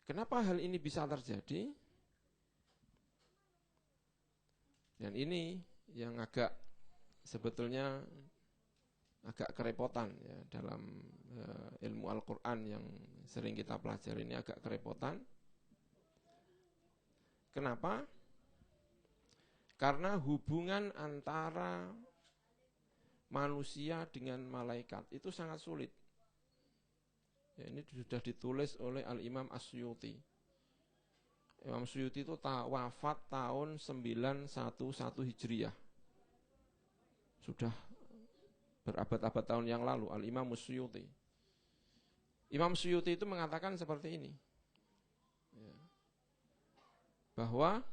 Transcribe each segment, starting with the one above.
Kenapa hal ini bisa terjadi? Dan ini yang sebetulnya agak kerepotan ya dalam ilmu Al-Quran yang sering kita pelajari ini agak kerepotan. Kenapa? Karena hubungan antara manusia dengan malaikat itu sangat sulit. Ya, ini sudah ditulis oleh Al-Imam As-Suyuti. Imam Suyuti itu wafat tahun 911 Hijriah. Sudah berabad-abad tahun yang lalu, Al-Imam As-Suyuti. Imam Suyuti itu mengatakan seperti ini. Ya, bahwa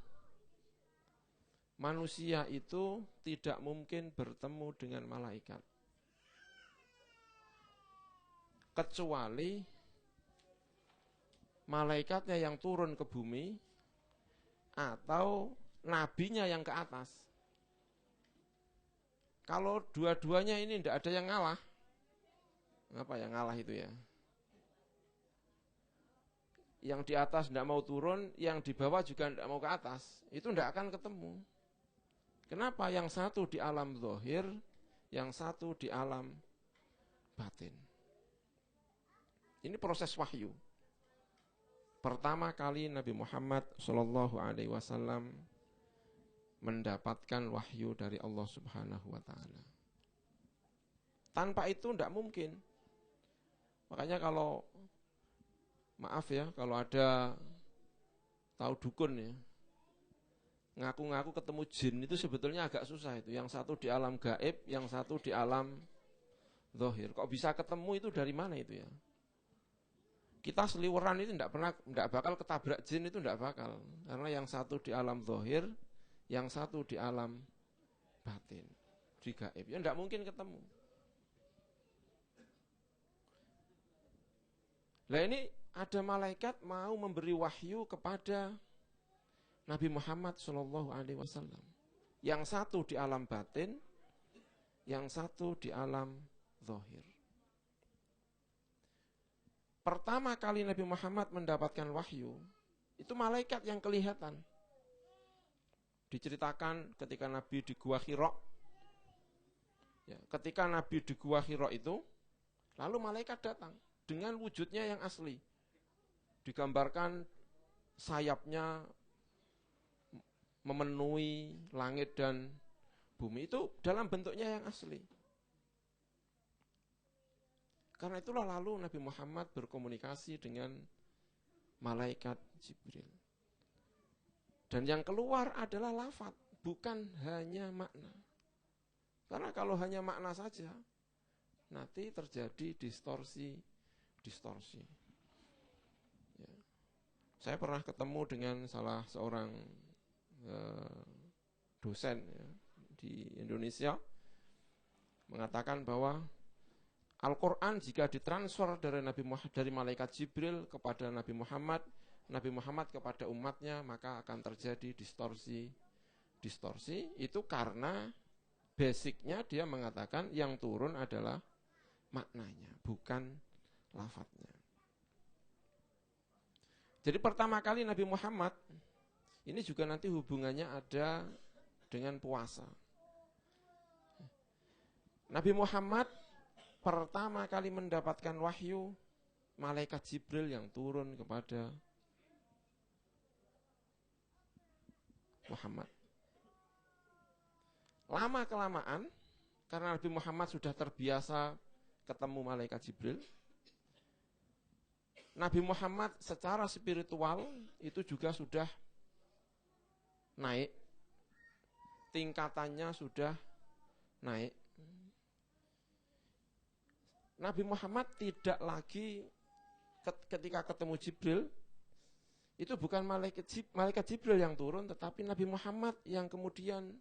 manusia itu tidak mungkin bertemu dengan malaikat. Kecuali malaikatnya yang turun ke bumi atau nabinya yang ke atas. Kalau dua-duanya ini tidak ada yang ngalah, apa yang ngalah itu ya? Yang di atas tidak mau turun, yang di bawah juga tidak mau ke atas, itu tidak akan ketemu. Kenapa? Yang satu di alam zahir, yang satu di alam batin. Ini proses wahyu. Pertama kali Nabi Muhammad SAW mendapatkan wahyu dari Allah Subhanahu wa Ta'ala. Tanpa itu tidak mungkin. Makanya kalau maaf ya, kalau ada tahu dukun ya, ngaku-ngaku ketemu jin itu sebetulnya agak susah itu. Yang satu di alam gaib, yang satu di alam zahir. Kok bisa ketemu itu dari mana itu ya? Kita seliweran itu tidak bakal ketabrak jin, itu tidak bakal. Karena yang satu di alam zahir, yang satu di alam batin, di gaib. Ya tidak mungkin ketemu. Nah ini ada malaikat mau memberi wahyu kepada Nabi Muhammad SAW. Yang satu di alam batin, yang satu di alam zahir. Pertama kali Nabi Muhammad mendapatkan wahyu, itu malaikat yang kelihatan. Diceritakan ketika Nabi di Gua Hira. Ya, ketika Nabi di Gua Hira itu, lalu malaikat datang dengan wujudnya yang asli. Digambarkan sayapnya memenuhi langit dan bumi, itu dalam bentuknya yang asli. Karena itulah lalu Nabi Muhammad berkomunikasi dengan malaikat Jibril. Dan yang keluar adalah lafaz, bukan hanya makna. Karena kalau hanya makna saja, nanti terjadi distorsi. Ya. Saya pernah ketemu dengan salah seorang dosen ya, di Indonesia, mengatakan bahwa Al-Quran jika ditransfer dari malaikat Jibril kepada Nabi Muhammad kepada umatnya, maka akan terjadi distorsi. Itu karena basicnya dia mengatakan yang turun adalah maknanya, bukan lafadznya. Jadi pertama kali Nabi Muhammad, ini juga nanti hubungannya ada dengan puasa. Nabi Muhammad pertama kali mendapatkan wahyu, malaikat Jibril yang turun kepada Muhammad. Lama-kelamaan, karena Nabi Muhammad sudah terbiasa ketemu malaikat Jibril, Nabi Muhammad secara spiritual itu juga sudah naik, tingkatannya sudah naik. Nabi Muhammad tidak lagi ketika ketemu Jibril, itu bukan malaikat Jibril yang turun, tetapi Nabi Muhammad yang kemudian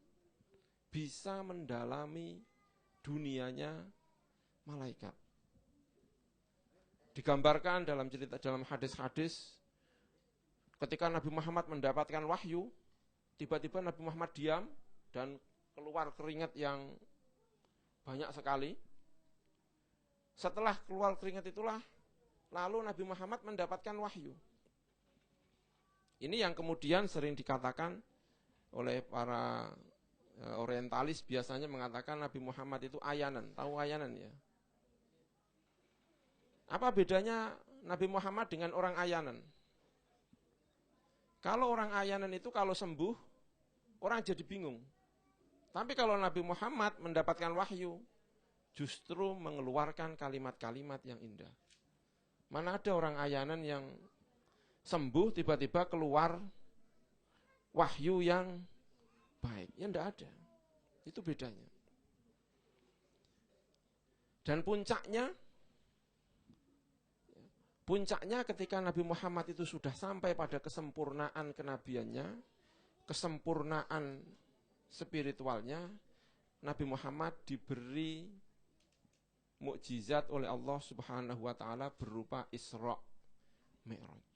bisa mendalami dunianya malaikat. Digambarkan dalam hadis-hadis, ketika Nabi Muhammad mendapatkan wahyu, tiba-tiba Nabi Muhammad diam dan keluar keringat yang banyak sekali. Setelah keluar keringat itulah, lalu Nabi Muhammad mendapatkan wahyu. Ini yang kemudian sering dikatakan oleh para orientalis, biasanya mengatakan Nabi Muhammad itu ayanan. Tahu ayanan ya? Apa bedanya Nabi Muhammad dengan orang ayanan? Kalau orang ayanan itu kalau sembuh, orang jadi bingung. Tapi kalau Nabi Muhammad mendapatkan wahyu, justru mengeluarkan kalimat-kalimat yang indah. Mana ada orang ayanan yang sembuh tiba-tiba keluar wahyu yang baik? Ya enggak ada. Itu bedanya. Dan puncaknya ketika Nabi Muhammad itu sudah sampai pada kesempurnaan kenabiannya, kesempurnaan spiritualnya, Nabi Muhammad diberi mukjizat oleh Allah Subhanahu wa taala berupa Isra Mi'raj.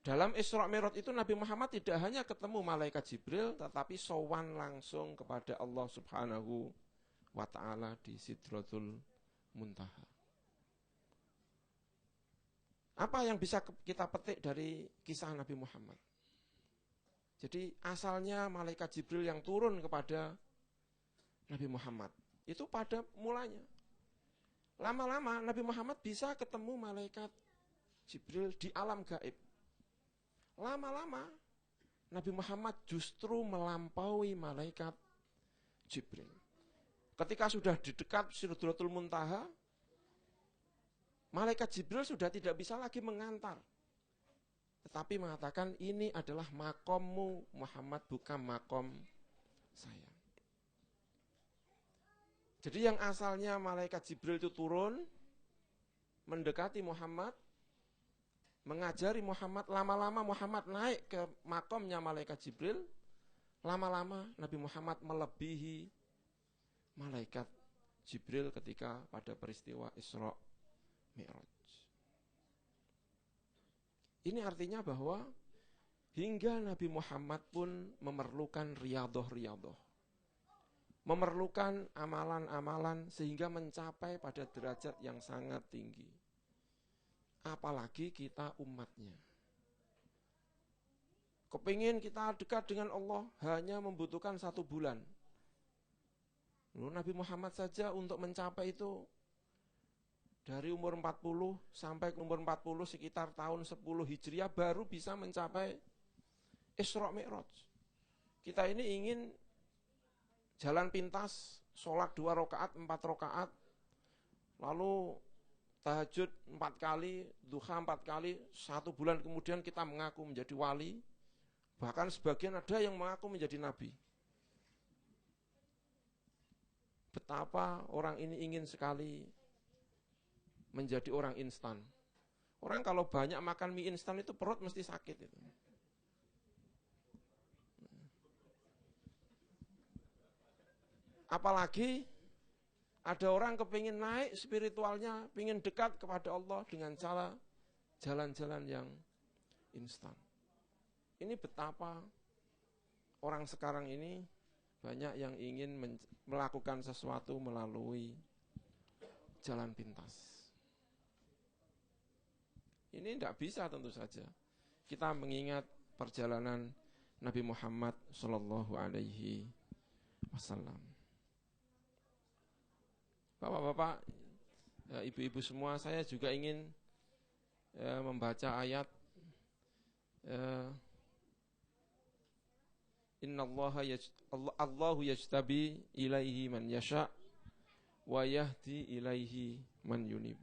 Dalam Isra Mi'raj itu Nabi Muhammad tidak hanya ketemu malaikat Jibril, tetapi sowan langsung kepada Allah Subhanahu wa taala di Sidratul Muntaha. Apa yang bisa kita petik dari kisah Nabi Muhammad? Jadi asalnya malaikat Jibril yang turun kepada Nabi Muhammad itu pada mulanya. Lama-lama Nabi Muhammad bisa ketemu malaikat Jibril di alam gaib. Lama-lama Nabi Muhammad justru melampaui malaikat Jibril. Ketika sudah di dekat Sidratul Muntaha, malaikat Jibril sudah tidak bisa lagi mengantar. Tetapi mengatakan ini adalah makommu Muhammad, bukan makom saya. Jadi yang asalnya malaikat Jibril itu turun, mendekati Muhammad, mengajari Muhammad, lama-lama Muhammad naik ke makomnya malaikat Jibril, lama-lama Nabi Muhammad melebihi malaikat Jibril ketika pada peristiwa Isra Mi'raj. Ini artinya bahwa hingga Nabi Muhammad pun memerlukan riyadhah-riyadhah. Memerlukan amalan-amalan sehingga mencapai pada derajat yang sangat tinggi. Apalagi kita umatnya. Kepingin kita dekat dengan Allah hanya membutuhkan 1 bulan. Nabi Muhammad saja untuk mencapai itu dari umur 40 sampai ke umur 40 sekitar tahun 10 Hijriah baru bisa mencapai Isra Mi'raj. Kita ini ingin jalan pintas, sholat 2 rakaat, 4 rakaat, lalu tahajud 4 kali, duha 4 kali, 1 bulan kemudian kita mengaku menjadi wali. Bahkan sebagian ada yang mengaku menjadi nabi. Betapa orang ini ingin sekali menjadi orang instan. Orang kalau banyak makan mie instan itu perut mesti sakit itu. Apalagi ada orang kepingin naik spiritualnya, pingin dekat kepada Allah dengan cara jalan-jalan yang instan. Ini betapa orang sekarang ini banyak yang ingin melakukan sesuatu melalui jalan pintas. Ini tidak bisa tentu saja. Kita mengingat perjalanan Nabi Muhammad Shallallahu Alaihi Wasallam. Bapak-bapak, ibu-ibu semua, saya juga ingin membaca ayat Allahu yajtabi ilaihi man yasha wa yahdi ilaihi man yunib.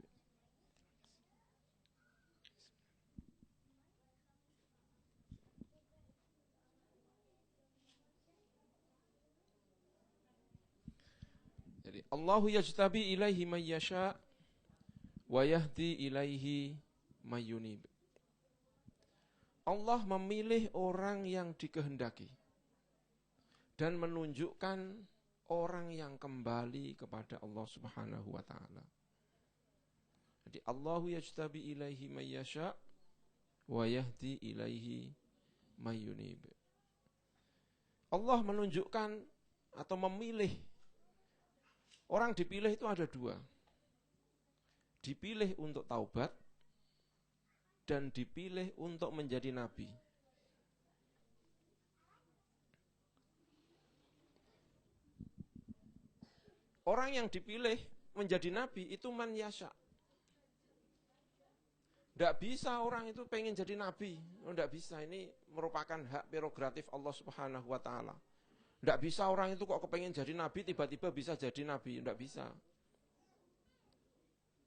Jadi Allahu yajtabi ilaihi man yasha wa yahdi ilaihi man yunib. Allah memilih orang yang dikehendaki dan menunjukkan orang yang kembali kepada Allah Subhanahu wa taala. Jadi Allahu yajtabi ilaihi man yasha wa yahdi ilaihi man yunib. Allah menunjukkan atau memilih. Orang dipilih itu ada 2. Dipilih untuk taubat dan dipilih untuk menjadi nabi. Orang yang dipilih menjadi nabi itu man yasha. Tidak bisa orang itu pengen jadi nabi. Tidak bisa, ini merupakan hak prerogatif Allah Subhanahu wa ta'ala. Tidak bisa orang itu kok kepengen jadi nabi tiba-tiba bisa jadi nabi. Tidak bisa.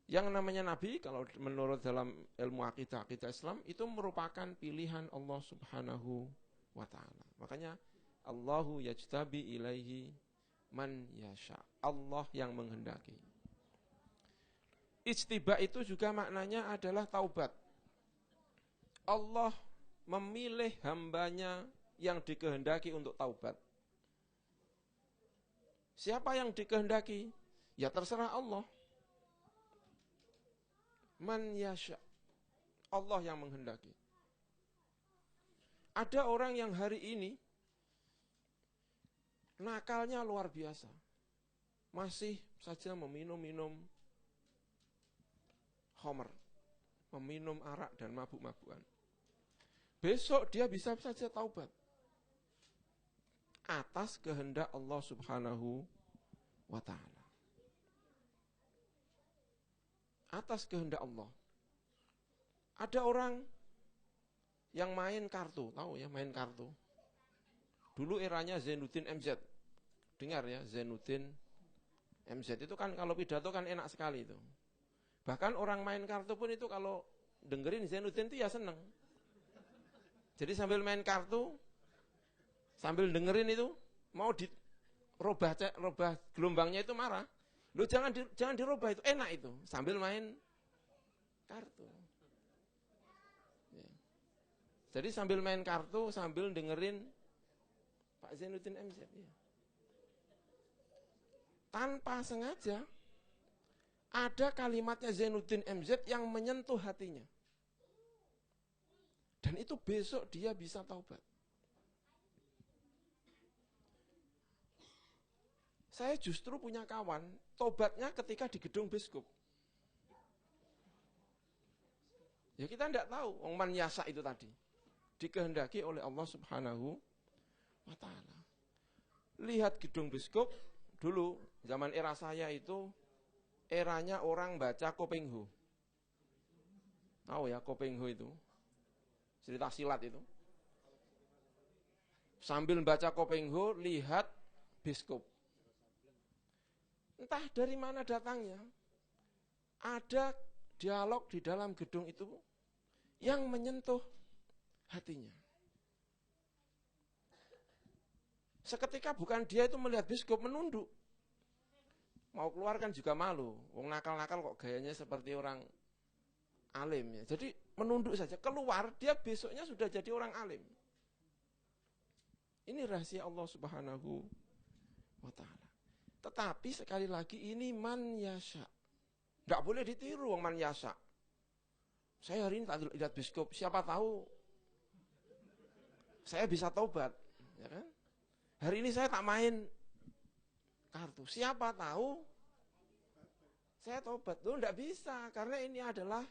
Yang namanya nabi kalau menurut dalam ilmu akidah Islam itu merupakan pilihan Allah Subhanahu wa ta'ala. Makanya Allahu yajtabi ilaihi man yasha. Allah yang menghendaki. Ijtiba itu juga maknanya adalah taubat. Allah memilih hambanya yang dikehendaki untuk taubat. Siapa yang dikehendaki? Ya terserah Allah. Man yasha. Allah yang menghendaki. Ada orang yang hari ini nakalnya luar biasa. Masih saja meminum khamr, meminum arak dan mabuk-mabukan. Besok dia bisa saja taubat atas kehendak Allah Subhanahu wa ta'ala. Atas kehendak Allah. Ada orang yang main kartu, tahu ya main kartu. Dulu eranya Zainuddin MZ. Dengar ya, Zainuddin MZ itu kan kalau pidato kan enak sekali itu. Bahkan orang main kartu pun itu kalau dengerin Zainuddin itu ya seneng. Jadi sambil main kartu, sambil dengerin itu, mau dirubah gelombangnya itu marah. Lu jangan dirubah itu, enak itu, sambil main kartu. Ya. Jadi sambil main kartu, sambil dengerin Pak Zainuddin MZ. Ya. Tanpa sengaja, ada kalimatnya Zainuddin MZ yang menyentuh hatinya. Dan itu besok dia bisa taubat. Saya justru punya kawan, taubatnya ketika di gedung biskup. Ya kita tidak tahu, man yasa itu tadi. Dikehendaki oleh Allah Subhanahu wa ta'ala. Lihat gedung biskup, dulu zaman era saya itu, eranya orang baca Kopengho. Tahu ya Kopengho itu? Cerita silat itu. Sambil baca Kopengho, lihat biskup. Entah dari mana datangnya, ada dialog di dalam gedung itu yang menyentuh hatinya. Seketika bukan dia itu melihat biskup menunduk. Mau keluar kan juga malu. Wong nakal-nakal kok gayanya seperti orang alim ya. Jadi menunduk saja. Keluar dia besoknya sudah jadi orang alim. Ini rahasia Allah Subhanahu wa ta'ala. Tetapi sekali lagi ini man yasha. Tidak boleh ditiru man yasha. Saya hari ini tak lihat biskup, siapa tahu saya bisa taubat, ya kan? Hari ini saya tak main kartu, siapa tahu saya taubat. Loh, tidak bisa, karena ini adalah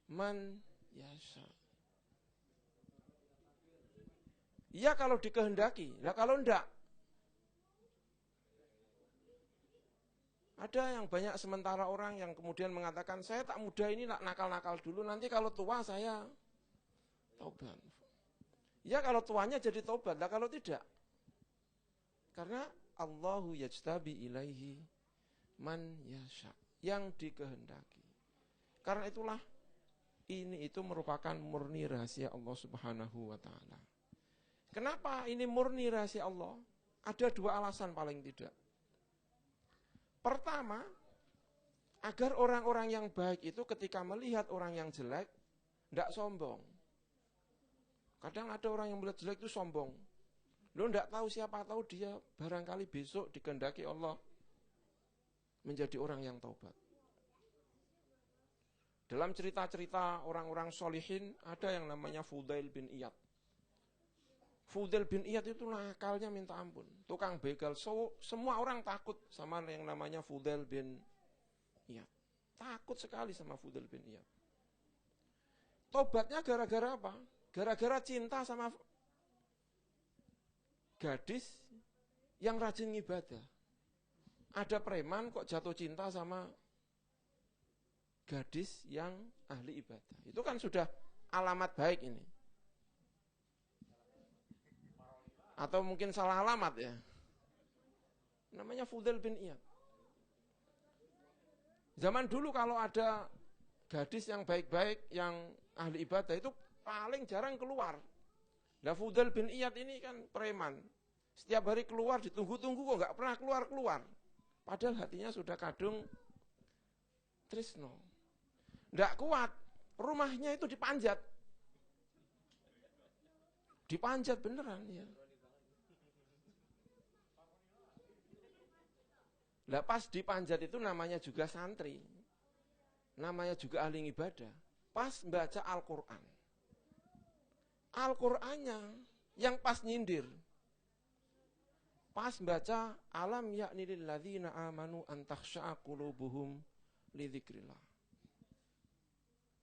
man yasha. Iya kalau dikehendaki, nah kalau enggak. Ada yang banyak sementara orang yang kemudian mengatakan, saya tak muda ini nakal-nakal dulu, nanti kalau tua saya taubat. Ya kalau tuanya jadi taubat, lah kalau tidak. Karena Allahu yajtabi ilaihi man yasha, yang dikehendaki. Karena itulah, ini itu merupakan murni rahasia Allah Subhanahu wa ta'ala. Kenapa ini murni rahasia Allah? Ada dua alasan paling tidak. Pertama, agar orang-orang yang baik itu ketika melihat orang yang jelek, tidak sombong. Kadang ada orang yang melihat jelek itu sombong. Lo tidak tahu, siapa tahu dia barangkali besok dikehendaki Allah menjadi orang yang taubat. Dalam cerita-cerita orang-orang solihin, ada yang namanya Fudail bin Iyad. Fudail bin Iyad itu nakalnya minta ampun. Tukang begal, semua orang takut sama yang namanya Fudail bin Iyad. Takut sekali sama Fudail bin Iyad. Tobatnya gara-gara apa? Gara-gara cinta sama gadis yang rajin ibadah. Ada preman kok jatuh cinta sama gadis yang ahli ibadah. Itu kan sudah alamat baik ini. Atau mungkin salah alamat ya. Namanya Fudail bin Iyad. Zaman dulu kalau ada gadis yang baik-baik, yang ahli ibadah itu paling jarang keluar. Nah Fudail bin Iyad ini kan preman. Setiap hari keluar ditunggu-tunggu kok nggak pernah keluar-keluar. Padahal hatinya sudah kadung tresno. Nggak kuat, rumahnya itu dipanjat. Dipanjat beneran ya. Lah pas dipanjat itu namanya juga santri. Namanya juga ahli ibadah. Pas baca Al-Quran. Al-Qurannya yang pas nyindir. Pas baca alam yakni lilladzina amanu an takhsha'a qulubuhum li dzikrillah.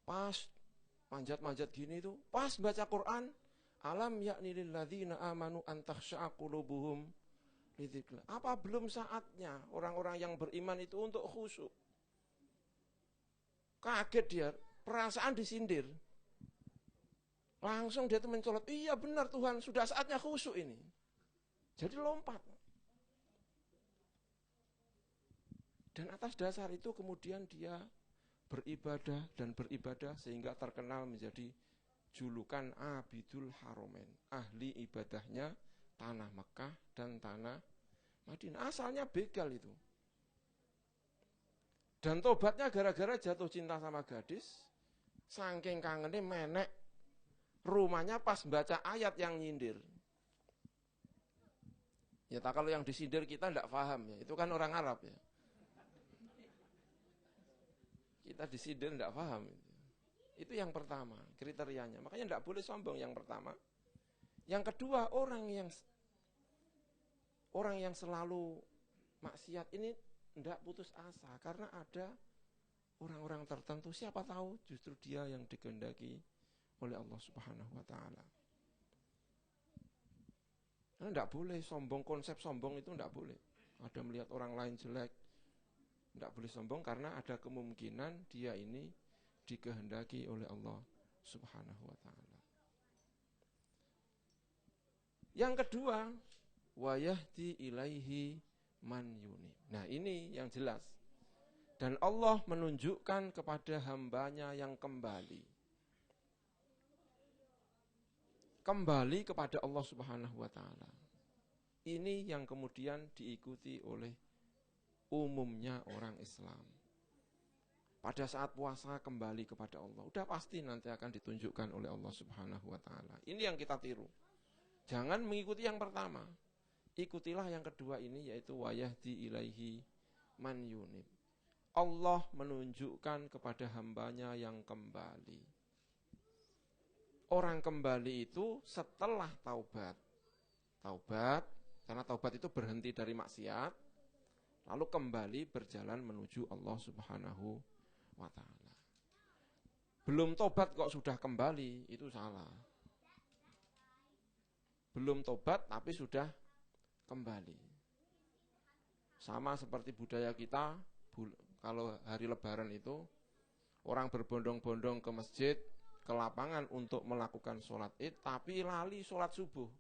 Pas manjat-manjat gini itu, pas baca Quran, alam yakni lilladzina amanu an takhsha'a qulubuhum li dzikrillah. Apa belum saatnya orang-orang yang beriman itu untuk khusyuk? Kaget dia, perasaan disindir. Langsung dia tuh mencolot, iya benar Tuhan, sudah saatnya khusyuk ini. Jadi lompat. Dan atas dasar itu kemudian dia beribadah sehingga terkenal menjadi julukan Abidul Haromen. Ahli ibadahnya tanah Mekah dan tanah Madinah. Asalnya begal itu. Dan tobatnya gara-gara jatuh cinta sama gadis. Saking kangennya menek. Rumahnya pas baca ayat yang nyindir. Ya tak kalau yang disindir kita tidak paham ya, itu kan orang Arab ya. Kita disindir tidak paham. Itu yang pertama, kriterianya. Makanya tidak boleh sombong yang pertama. Yang kedua, orang yang selalu maksiat ini tidak putus asa. Karena ada orang-orang tertentu, siapa tahu justru dia yang dikehendaki oleh Allah Subhanahu wa ta'ala. Karena tidak boleh sombong, konsep sombong itu tidak boleh. Ada melihat orang lain jelek, tidak boleh sombong karena ada kemungkinan dia ini dikehendaki oleh Allah Subhanahu wa ta'ala. Yang kedua, wa yahdi ilaihi man yunib. Nah ini yang jelas. Dan Allah menunjukkan kepada hambanya yang kembali kepada Allah Subhanahu wa ta'ala. Ini yang kemudian diikuti oleh umumnya orang Islam. Pada saat puasa kembali kepada Allah. Udah pasti nanti akan ditunjukkan oleh Allah Subhanahu wa ta'ala. Ini yang kita tiru. Jangan mengikuti yang pertama. Ikutilah yang kedua ini, yaitu wa yahdi ilaihi man yunib. Allah menunjukkan kepada hambanya yang kembali. Orang kembali itu setelah taubat. Taubat, karena taubat itu berhenti dari maksiat, lalu kembali berjalan menuju Allah Subhanahu wa ta'ala. Belum taubat kok sudah kembali, itu salah. Belum taubat tapi sudah kembali. Sama seperti budaya kita, kalau hari lebaran itu, orang berbondong-bondong ke masjid, ke lapangan untuk melakukan sholat id, tapi lali sholat subuh.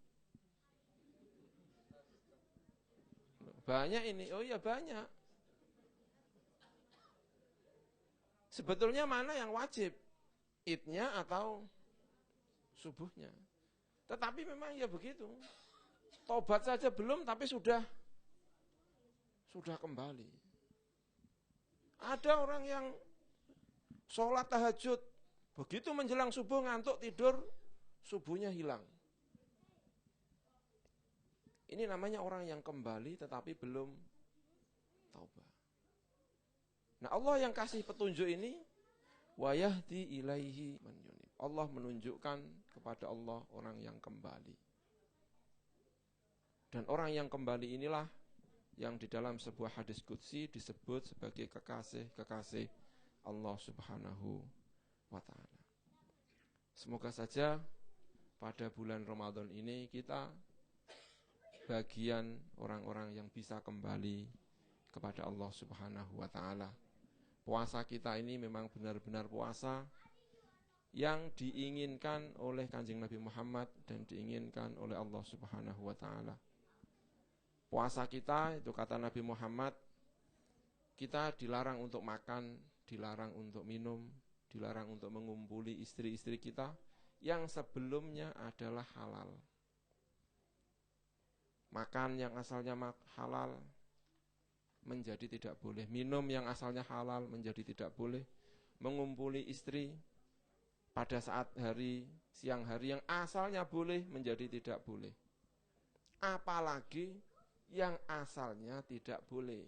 Banyak ini, oh iya banyak. Sebetulnya mana yang wajib? Idnya atau subuhnya? Tetapi memang ya begitu. Tobat saja belum, tapi sudah kembali. Ada orang yang sholat tahajud, begitu menjelang subuh ngantuk tidur, subuhnya hilang. Ini namanya orang yang kembali tetapi belum taubat. Nah Allah yang kasih petunjuk ini, wa yahdi ilaihi man yunib. Allah menunjukkan kepada Allah orang yang kembali. Dan orang yang kembali inilah yang di dalam sebuah hadis qudsi disebut sebagai kekasih-kekasih Allah Subhanahu wa ta'ala. Semoga saja pada bulan Ramadan ini kita bagian orang-orang yang bisa kembali kepada Allah Subhanahu wa ta'ala. Puasa kita ini memang benar-benar puasa yang diinginkan oleh Kanjeng Nabi Muhammad dan diinginkan oleh Allah Subhanahu wa ta'ala. Puasa kita itu kata Nabi Muhammad, kita dilarang untuk makan, dilarang untuk minum, dilarang untuk mengumpuli istri-istri kita yang sebelumnya adalah halal. Makan yang asalnya halal menjadi tidak boleh, minum yang asalnya halal menjadi tidak boleh, mengumpuli istri pada saat siang hari yang asalnya boleh menjadi tidak boleh. Apalagi yang asalnya tidak boleh.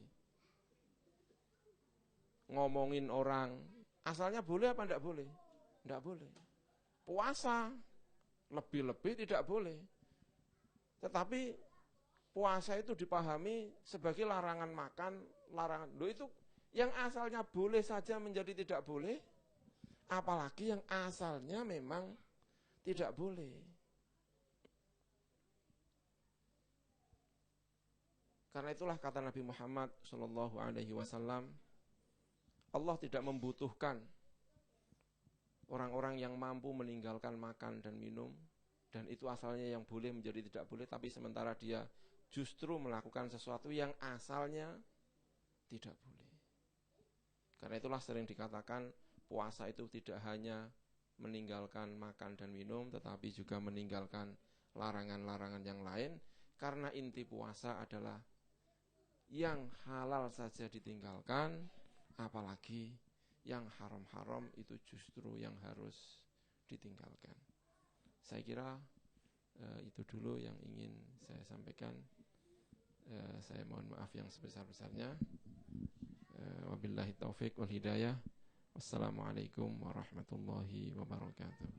Ngomongin orang, asalnya boleh apa tidak boleh? Tidak boleh. Puasa, lebih-lebih tidak boleh. Tetapi puasa itu dipahami sebagai larangan makan, larangan. Loh itu yang asalnya boleh saja menjadi tidak boleh, apalagi yang asalnya memang tidak boleh. Karena itulah kata Nabi Muhammad SAW, Allah tidak membutuhkan orang-orang yang mampu meninggalkan makan dan minum, dan itu asalnya yang boleh menjadi tidak boleh, tapi sementara dia justru melakukan sesuatu yang asalnya tidak boleh. Karena itulah sering dikatakan puasa itu tidak hanya meninggalkan makan dan minum, tetapi juga meninggalkan larangan-larangan yang lain. Karena inti puasa adalah yang halal saja ditinggalkan, apalagi yang haram-haram itu justru yang harus ditinggalkan. Saya kira itu dulu yang ingin saya sampaikan. Saya mohon maaf yang sebesar-besarnya. Wabillahi taufik wal hidayah. Wassalamualaikum warahmatullahi wabarakatuh.